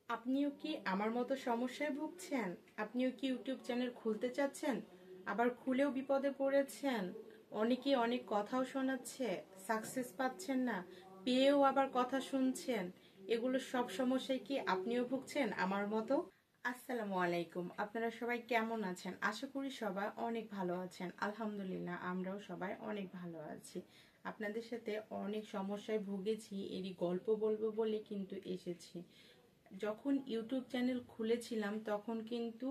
আপনিও কি আমার মতো সমস্যায় ভুগছেন? আপনিও কি ইউটিউব চ্যানেল খুলতে চাচ্ছেন, আবার খুলেও বিপদে পড়েছেন? অনেকে অনেক কথাও শোনাচ্ছে, সাকসেস পাচ্ছেন না, পেয়েও আবার কথা শুনছেন। এগুলো সব সমস্যায় কি আপনিও ভুগছেন আমার মতো? আসসালামু আলাইকুম, আপনারা সবাই কেমন আছেন? আশা করি সবাই অনেক ভালো আছেন। আলহামদুলিল্লাহ, আমরাও সবাই অনেক ভালো আছি। আপনাদের সাথে অনেক সমস্যায় ভুগেছি, এরই গল্প বলবো বলে কিন্তু এসেছি। যখন ইউটিউব চ্যানেল খুলেছিলাম তখন কিন্তু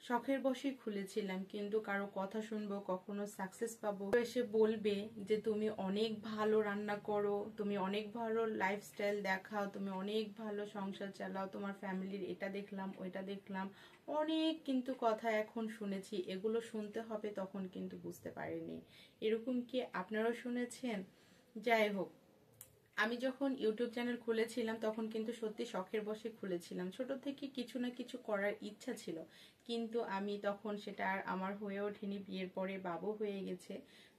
শখের বশেই খুলেছিলাম, কিন্তু কারো কথা শুনবো, কখনো সাকসেস পাবো, এসে বলবে যে তুমি অনেক ভালো রান্না করো, তুমি অনেক ভালো লাইফস্টাইল দেখাও, তুমি অনেক ভালো সংসার চালাও, তোমার ফ্যামিলির এটা দেখলাম ওইটা দেখলাম, অনেক কিন্তু কথা এখন শুনেছি। এগুলো শুনতে হবে তখন কিন্তু বুঝতে পারিনি। এরকম কি আপনারাও শুনেছেন? যাই হোক, আমি যখন ইউটিউব চ্যানেল খুলেছিলাম তখন কিন্তু সত্যি শখের বশে খুলেছিলাম। ছোট থেকে কিছু না কিছু করার ইচ্ছা ছিল, কিন্তু আমি তখন সেটা আর আমার হয়ে ওঠেনি। বিয়ের পরে বাবু হয়ে গেছে,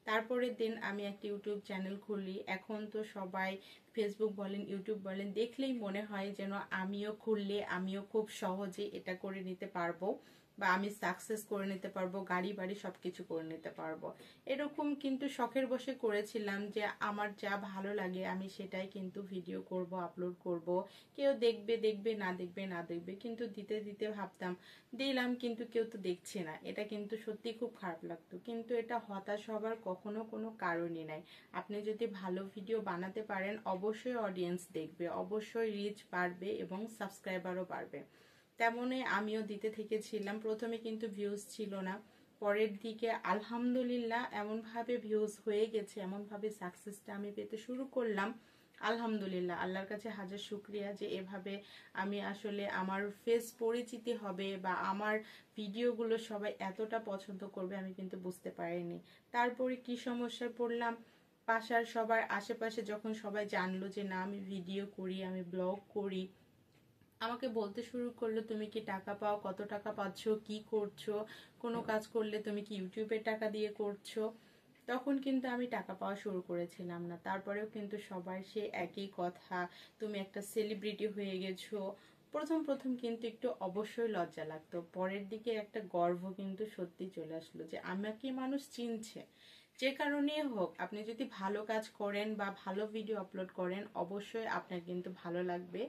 তারপরের দিন আমি একটা ইউটিউব চ্যানেল খুলি। এখন তো সবাই ফেসবুক বলেন ইউটিউব বলেন দেখলেই মনে হয় যেন আমিও খুললে আমিও খুব সহজে এটা করে নিতে পারবো, বা আমি সাকসেস করে নিতে পারবো, গাড়ি বাড়ি সবকিছু করে নিতে পারবো। এরকম কিন্তু শখের বশে করেছিলাম যে আমার যা ভালো লাগে আমি সেটাই কিন্তু ভিডিও করব, আপলোড করব। কেউ দেখবে দেখবে, না দেখবে না দেখবে, কিন্তু দিতে দিতে ভাবতাম দিলাম কিন্তু কেউ তো দেখছে না। এটা কিন্তু সত্যি খুব খারাপ লাগতো, কিন্তু এটা হতাশ হবার কখনো কোনো কারণই নাই। আপনি যদি ভালো ভিডিও বানাতে পারেন অবশ্যই অডিয়েন্স দেখবে, অবশ্যই রিচ বাড়বে এবং সাবস্ক্রাইবারও বাড়বে। তেমনই আমিও দিতে থেকেছিলাম। প্রথমে কিন্তু ভিউজ ছিল না, পরের দিকে আলহামদুলিল্লাহ এমনভাবে ভিউজ হয়ে গেছে, এমনভাবে সাকসেসটা আমি পেতে শুরু করলাম। আলহামদুলিল্লাহ, আল্লাহর কাছে হাজার শুক্রিয়া যে এভাবে আমি আসলে আমার ফেস পরিচিতি হবে বা আমার ভিডিওগুলো সবাই এতটা পছন্দ করবে আমি কিন্তু বুঝতে পারিনি। তারপরে কি সমস্যায় পড়লাম, পাশার সবার আশেপাশে যখন সবাই জানলো যে না আমি ভিডিও করি, আমি ব্লগ করি, আমাকে বলতে শুরু করলো তুমি কি টাকা পাও, কত টাকা পাচ্ছ, কি করছো, কোনো কাজ করলে তুমি কি ইউটিউবে টাকা দিয়ে করছো। তখন কিন্তু আমি টাকা পাওয়া শুরু করেছিলাম না, তারপরেও কিন্তু সবার সে একই কথা, তুমি একটা সেলিব্রিটি হয়ে গেছো। প্রথম প্রথম কিন্তু একটু অবশ্যই লজ্জা লাগতো, পরের দিকে একটা গর্ব কিন্তু সত্যি চলে আসলো যে আমাকে মানুষ চিনছে। যে কারণে হোক, আপনি যদি ভালো কাজ করেন বা ভালো ভিডিও আপলোড করেন অবশ্যই আপনার কিন্তু ভালো লাগবে,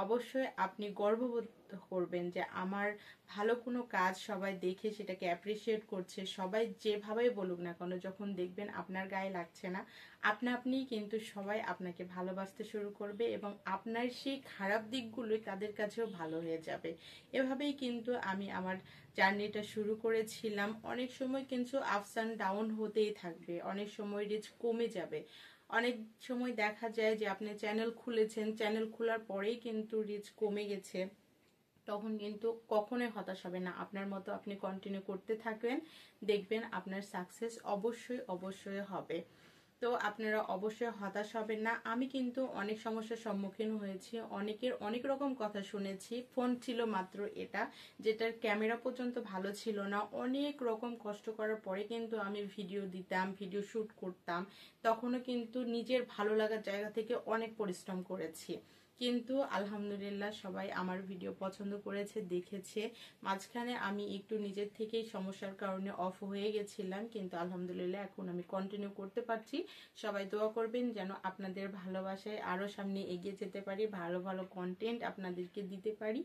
অবশ্যই আপনি গর্ববোধ করবেন যে আমার ভালো কোনো কাজ সবাই দেখে সেটাকে অ্যাপ্রিসিয়েট করছে। সবাই যেভাবেই বলুক না কেন, যখন দেখবেন আপনার গায়ে লাগছে না, আপনা আপনিই কিন্তু সবাই আপনাকে ভালোবাসতে শুরু করবে এবং আপনার সেই খারাপ দিকগুলোই তাদের কাছেও ভালো হয়ে যাবে। এভাবেই কিন্তু আমি আমার জার্নিটা শুরু করেছিলাম। অনেক সময় কিন্তু আপস অ্যান্ড ডাউন হতেই থাকবে, অনেক সময় রিচ কমে যাবে, অনেক সময় দেখা যায় যে আপনি চ্যানেল খুলেছেন, চ্যানেল খোলার পরেই কিন্তু রিচ কমে গেছে। তখন কিন্তু কখনোই হতাশ হবে না, আপনার মতো আপনি কন্টিনিউ করতে থাকবেন, দেখবেন আপনার সাকসেস অবশ্যই অবশ্যই হবে। তো আপনারা অবশ্যই হতাশ হবেন না। আমি কিন্তু অনেক সমস্যার সম্মুখীন হয়েছি, অনেকের অনেক রকম কথা শুনেছি। ফোন ছিল মাত্র এটা, যেটার ক্যামেরা পর্যন্ত ভালো ছিল না। অনেক রকম কষ্ট করার পরে কিন্তু আমি ভিডিও দিতাম, ভিডিও শুট করতাম। তখনও কিন্তু নিজের ভালো লাগার জায়গা থেকে অনেক পরিশ্রম করেছি, কিন্তু আলহামদুলিল্লাহ সবাই আমার ভিডিও পছন্দ করেছে, দেখেছে। মাঝখানে আমি একটু নিজের থেকেই সমস্যার কারণে অফ হয়ে গেছিলাম, কিন্তু আলহামদুলিল্লাহ এখন আমি কন্টিনিউ করতে পারছি। সবাই দোয়া করবেন যেন আপনাদের ভালোবাসায় আরো সামনে এগিয়ে যেতে পারি, ভালো ভালো কন্টেন্ট আপনাদেরকে দিতে পারি।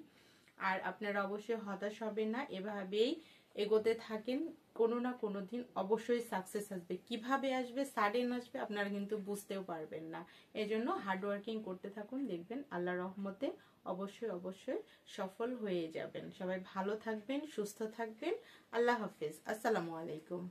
আর আপনারা অবশ্যই হতাশ হবেন না, এভাবেই এগোতে থাকেন। কোনো না কোনো দিন অবশ্যই সাকসেস আসবে। কিভাবে আসবে, সাডেন আসবে, আপনারা কিন্তু বুঝতেও পারবেন না। এজন্য হার্ড ওয়ার্কিং করতে থাকুন, দেখবেন আল্লাহর রহমতে অবশ্যই অবশ্যই সফল হয়ে যাবেন। সবাই ভালো থাকবেন, সুস্থ থাকবেন। আল্লাহ হাফিজ, আসসালামু আলাইকুম।